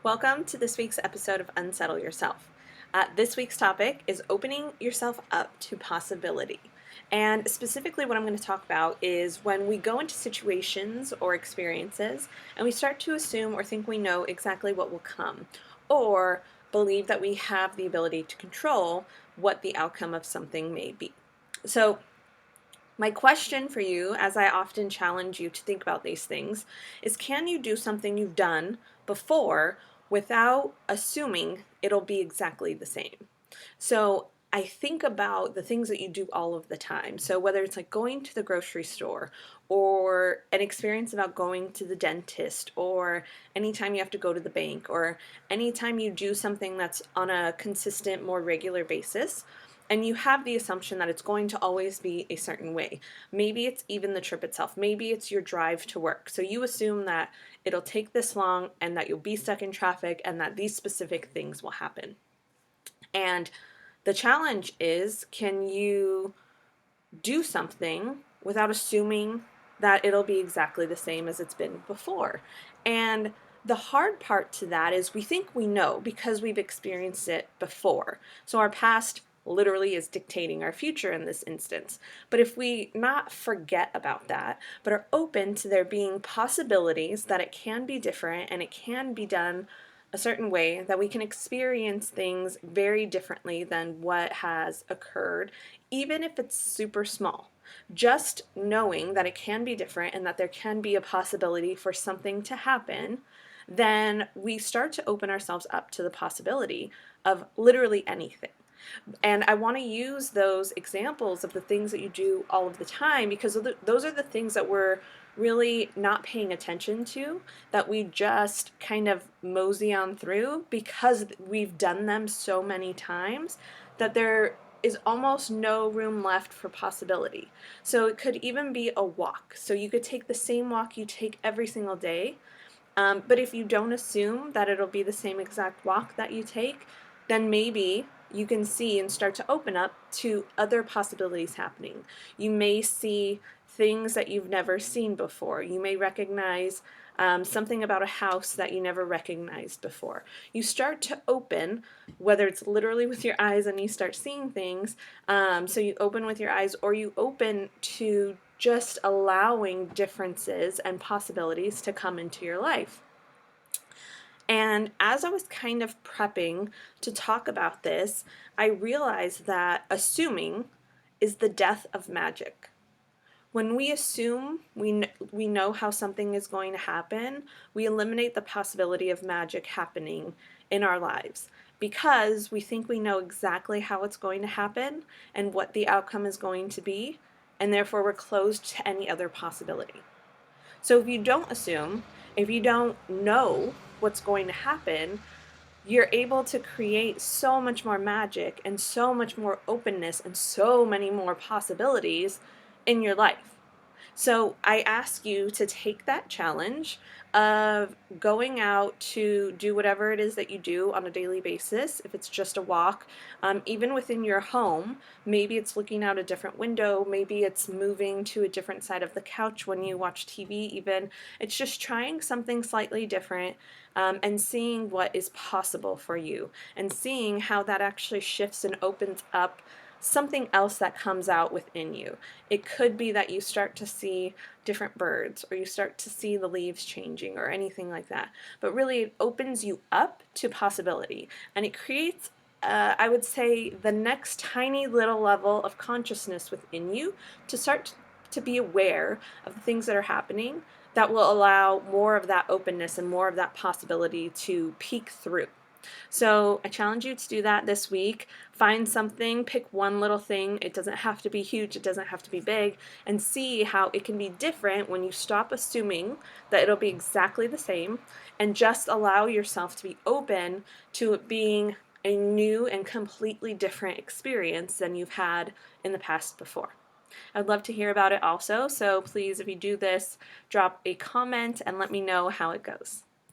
Welcome to this week's episode of Unsettle Yourself. This week's topic is opening yourself up to possibility. And specifically, what I'm going to talk about is when we go into situations or experiences and we start to assume or think we know exactly what will come, or believe that we have the ability to control what the outcome of something may be. So, my question for you, as I often challenge you to think about these things, is can you do something you've done before without assuming it'll be exactly the same? So I think about the things that you do all of the time. So whether it's like going to the grocery store or an experience about going to the dentist or anytime you have to go to the bank or anytime you do something that's on a consistent, more regular basis, and you have the assumption that it's going to always be a certain way. Maybe it's even the trip itself. Maybe it's your drive to work. So you assume that it'll take this long and that you'll be stuck in traffic and that these specific things will happen. And the challenge is, can you do something without assuming that it'll be exactly the same as it's been before? And the hard part to that is we think we know because we've experienced it before. So our past literally is dictating our future in this instance. But if we not forget about that, but are open to there being possibilities that it can be different and it can be done a certain way, that we can experience things very differently than what has occurred, even if it's super small. Just knowing that it can be different and that there can be a possibility for something to happen, then we start to open ourselves up to the possibility of literally anything. And I want to use those examples of the things that you do all of the time because those are the things that we're really not paying attention to, that we just kind of mosey on through because we've done them so many times that there is almost no room left for possibility. So it could even be a walk. So you could take the same walk you take every single day, but if you don't assume that it'll be the same exact walk that you take, then maybe you can see and start to open up to other possibilities happening. You may see things that you've never seen before. You may recognize something about a house that you never recognized before. You start to open, whether it's literally with your eyes and you start seeing things, so you open with your eyes, or you open to just allowing differences and possibilities to come into your life. And as I was kind of prepping to talk about this, I realized that assuming is the death of magic. When we assume we know how something is going to happen, we eliminate the possibility of magic happening in our lives because we think we know exactly how it's going to happen and what the outcome is going to be, and therefore we're closed to any other possibility. So if you don't assume, if you don't know what's going to happen, you're able to create so much more magic and so much more openness and so many more possibilities in your life. So I ask you to take that challenge of going out to do whatever it is that you do on a daily basis. If it's just a walk, even within your home, maybe it's looking out a different window, maybe it's moving to a different side of the couch when you watch TV even. It's just trying something slightly different, and seeing what is possible for you and seeing how that actually shifts and opens up something else that comes out within you. It could be that you start to see different birds or you start to see the leaves changing or anything like that. But really it opens you up to possibility and it creates I would say the next tiny little level of consciousness within you to start to be aware of the things that are happening that will allow more of that openness and more of that possibility to peek through. So I challenge you to do that this week. Find something, pick one little thing. It doesn't have to be huge, it doesn't have to be big, and see how it can be different when you stop assuming that it'll be exactly the same and just allow yourself to be open to it being a new and completely different experience than you've had in the past before. I'd love to hear about it also, so please, if you do this, drop a comment and let me know how it goes.